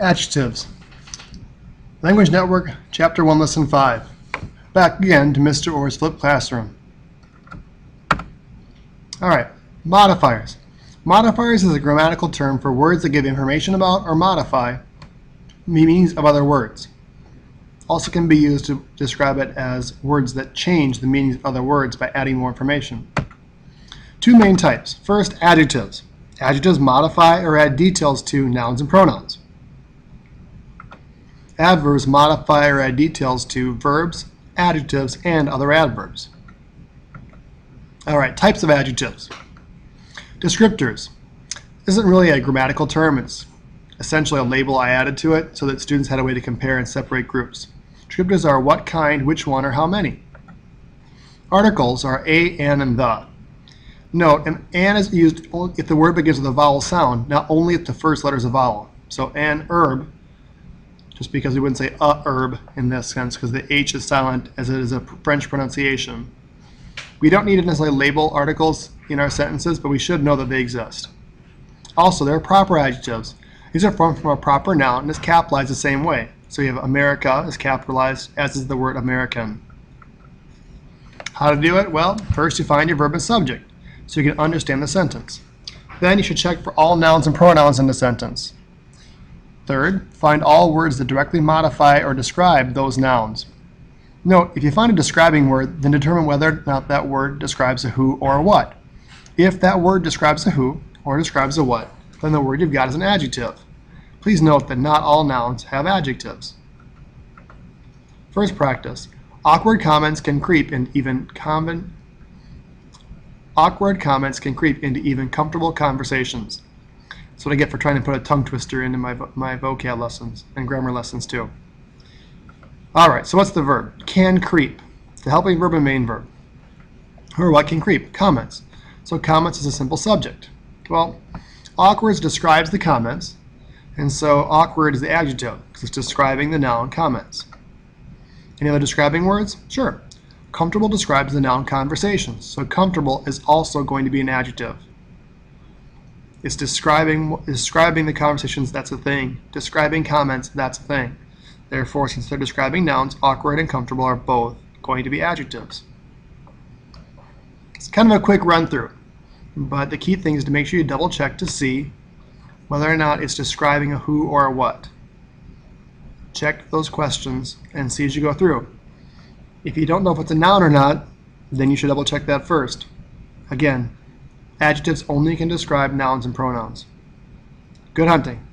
Adjectives. Language Network, Chapter 1, Lesson 5. Back again to Mr. Orr's flipped classroom. Alright, modifiers. Modifiers is a grammatical term for words that give information about or modify meanings of other words. Also can be used to describe it as words that change the meanings of other words by adding more information. Two main types. First, adjectives. Adjectives modify or add details to nouns and pronouns. Adverbs modify or add details to verbs, adjectives, and other adverbs. Alright, types of adjectives. Descriptors. This isn't really a grammatical term, it's essentially a label I added to it so that students had a way to compare and separate groups. Descriptors are what kind, which one, or how many. Articles are a, an, and the. Note, an is used only if the word begins with a vowel sound, not only if the first letter is a vowel. So an herb, just because we wouldn't say a herb in this sense because the H is silent as it is a French pronunciation. We don't need to necessarily label articles in our sentences, but we should know that they exist. Also, there are proper adjectives. These are formed from a proper noun and is capitalized the same way. So you have America is capitalized, as is the word American. How to do it? Well, first you find your verb and subject so you can understand the sentence. Then you should check for all nouns and pronouns in the sentence. Third, find all words that directly modify or describe those nouns. Note, if you find a describing word, then determine whether or not that word describes a who or a what. If that word describes a who or describes a what, then the word you've got is an adjective. Please note that not all nouns have adjectives. First practice. Awkward comments can creep into even comfortable conversations. That's what I get for trying to put a tongue twister into my vocab lessons and grammar lessons too. Alright, so what's the verb? Can creep. The helping verb and main verb. Or what can creep? Comments. So comments is a simple subject. Well, awkward describes the comments, and so awkward is the adjective because it's describing the noun comments. Any other describing words? Sure. Comfortable describes the noun conversations, so comfortable is also going to be an adjective. It's describing the conversations, that's a thing. Describing comments, that's a thing. Therefore, since they're describing nouns, awkward and comfortable are both going to be adjectives. It's kind of a quick run through, but the key thing is to make sure you double check to see whether or not it's describing a who or a what. Check those questions and see as you go through. If you don't know if it's a noun or not, then you should double check that first. Again, adjectives only can describe nouns and pronouns. Good hunting.